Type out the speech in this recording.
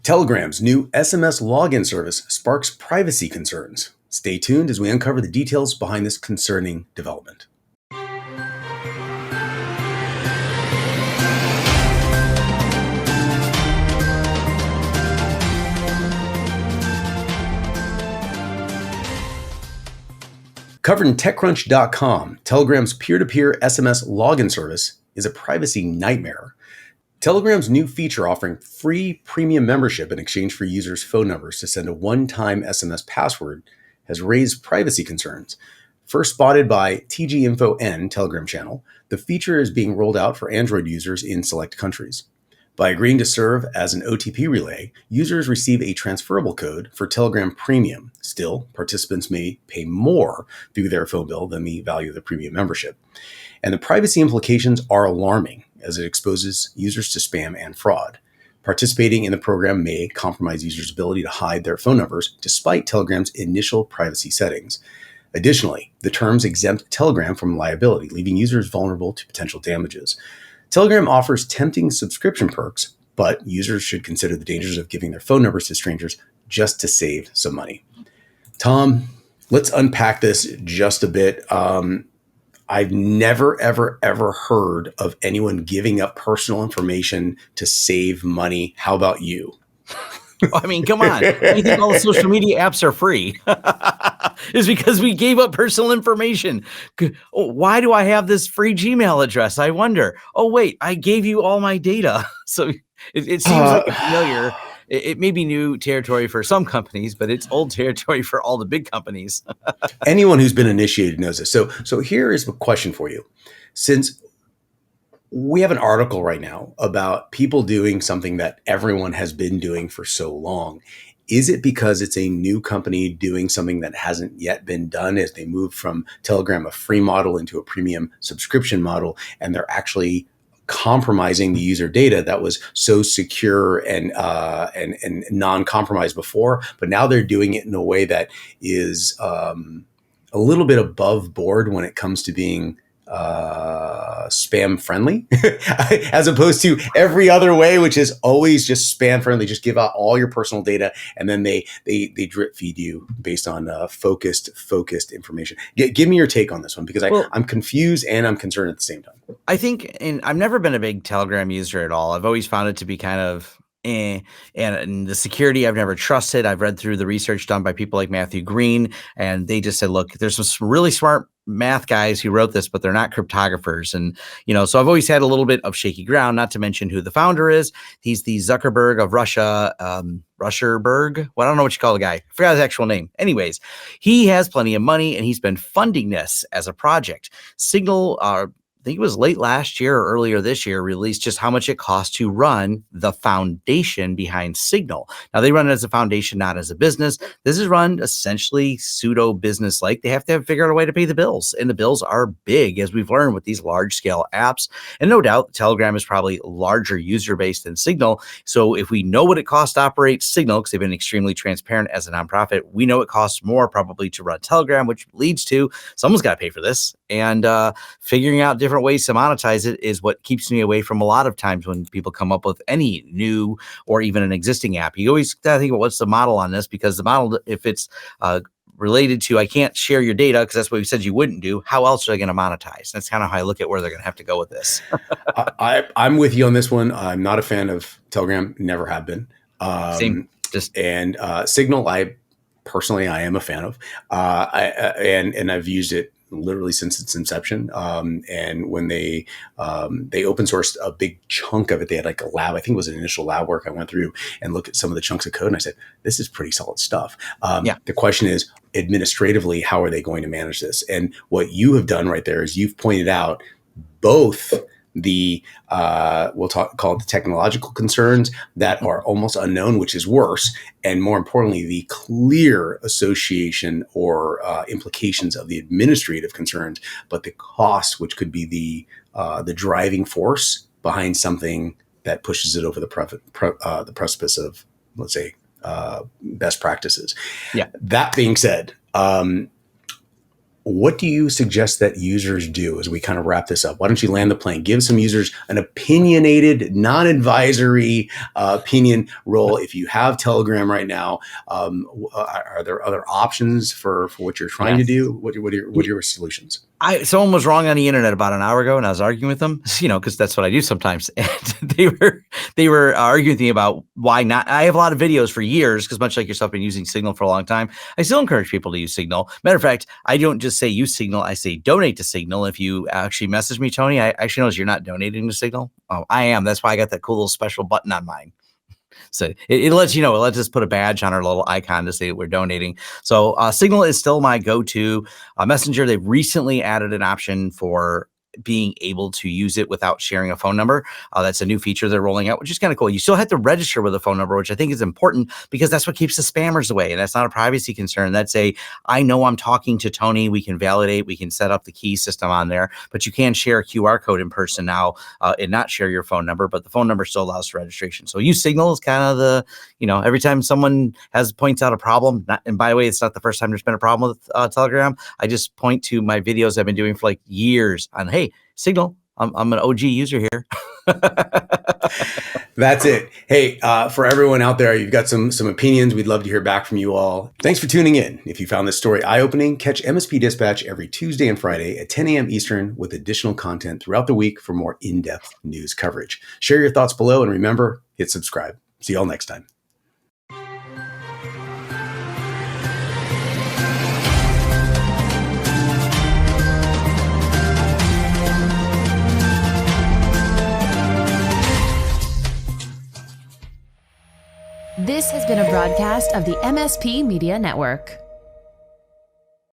Telegram's new SMS login service sparks privacy concerns. Stay tuned as we uncover the details behind this concerning development. Covered in TechCrunch.com, Telegram's peer-to-peer SMS login service is a privacy nightmare. Telegram's new feature offering free premium membership in exchange for users' phone numbers to send a one-time SMS password has raised privacy concerns. First spotted by TG-Info-N Telegram channel, the feature is being rolled out for Android users in select countries. By agreeing to serve as an OTP relay, users receive a transferable code for Telegram Premium. Still, participants may pay more through their phone bill than the value of the premium membership. And the privacy implications are alarming, as it exposes users to spam and fraud. Participating in the program may compromise users' ability to hide their phone numbers despite Telegram's initial privacy settings. Additionally, the terms exempt Telegram from liability, leaving users vulnerable to potential damages. Telegram offers tempting subscription perks, but users should consider the dangers of giving their phone numbers to strangers just to save some money. Tom, let's unpack this just a bit. I've never, ever heard of anyone giving up personal information to save money. How about you? I mean, come on. You think all the social media apps are free? It's because we gave up personal information. Oh, why do I have this free Gmail address? I wonder. Oh, wait, I gave you all my data. So it seems like a familiar. It may be new territory for some companies, but it's old territory for all the big companies. Anyone who's been initiated knows this. So here is a question for you. Since we have an article right now about people doing something that everyone has been doing for so long, is it because it's a new company doing something that hasn't yet been done as they move from Telegram, a free model, into a premium subscription model, and they're actually compromising the user data that was so secure and non-compromised before, but now they're doing it in a way that is a little bit above board when it comes to being spam friendly, as opposed to every other way, which is always just spam friendly. Just give out all your personal data, and then they drip feed you based on focused information. Give me your take on this one, because I'm confused and I'm concerned at the same time. I think, and I've never been a big Telegram user at all. I've always found it to be kind of and the security I've never trusted. I've read through the research done by people like Matthew Green, and they just said, look, there's some really smart math guys who wrote this, but they're not cryptographers. And, so I've always had a little bit of shaky ground, not to mention who the founder is. He's the Zuckerberg of Russia, Rusherberg. Well, I don't know what you call the guy. I forgot his actual name. Anyways, he has plenty of money and he's been funding this as a project. Signal, I think it was late last year or earlier this year, released just how much it costs to run the foundation behind Signal. Now, they run it as a foundation, not as a business. This is run essentially pseudo business like. They have to figure out a way to pay the bills, and the bills are big, as we've learned with these large scale apps. And no doubt, Telegram is probably larger user base than Signal. So if we know what it costs to operate Signal, because they've been extremely transparent as a nonprofit, we know it costs more probably to run Telegram, which leads to someone's got to pay for this. And figuring out different ways to monetize it is what keeps me away from a lot of times when people come up with any new or even an existing app. You always got to think about what's the model on this, because the model, if it's related to, I can't share your data because that's what we said you wouldn't do, how else are they going to monetize? That's kind of how I look at where they're going to have to go with this. I'm with you on this one. I'm not a fan of Telegram, never have been. Same. Signal, I am a fan of, and I've used it literally since its inception. And when they open sourced a big chunk of it, they had like a lab, I think it was an initial lab work. I went through and looked at some of the chunks of code and I said, this is pretty solid stuff. The question is, administratively, how are they going to manage this? And what you have done right there is you've pointed out both the call it the technological concerns that are almost unknown, which is worse, and more importantly, the clear association or implications of the administrative concerns, but the cost, which could be the driving force behind something that pushes it over the precipice of, let's say, best practices. Yeah. That being said, what do you suggest that users do as we kind of wrap this up? Why don't you land the plane? Give some users an opinionated, non-advisory opinion role. If you have Telegram right now, are there other options for what you're trying to do? What are your solutions? Someone was wrong on the internet about an hour ago, and I was arguing with them, because that's what I do sometimes. And they were arguing with me about why not. I have a lot of videos for years, because much like yourself, been using Signal for a long time. I still encourage people to use Signal. Matter of fact, I don't just say use Signal. I say donate to Signal. If you actually message me, Tony, I actually notice you're not donating to Signal. Oh, I am. That's why I got that cool little special button on mine. So it lets you know, it lets us put a badge on our little icon to say that we're donating. So Signal is still my go-to messenger. They've recently added an option for being able to use it without sharing a phone number. That's a new feature they're rolling out, which is kind of cool. You still have to register with a phone number, which I think is important because that's what keeps the spammers away. And that's not a privacy concern. That's I know I'm talking to Tony. We can validate, we can set up the key system on there, but you can share a QR code in person now and not share your phone number, but the phone number still allows for registration. So use Signal is kind of the, every time someone points out a problem, and by the way, it's not the first time there's been a problem with Telegram. I just point to my videos I've been doing for like years on, hey, Signal, I'm an OG user here. That's it. Hey, for everyone out there, you've got some opinions. We'd love to hear back from you all. Thanks for tuning in. If you found this story eye-opening, catch MSP Dispatch every Tuesday and Friday at 10 a.m. Eastern with additional content throughout the week for more in-depth news coverage. Share your thoughts below, and remember, hit subscribe. See you all next time. This has been a broadcast of the MSP Media Network.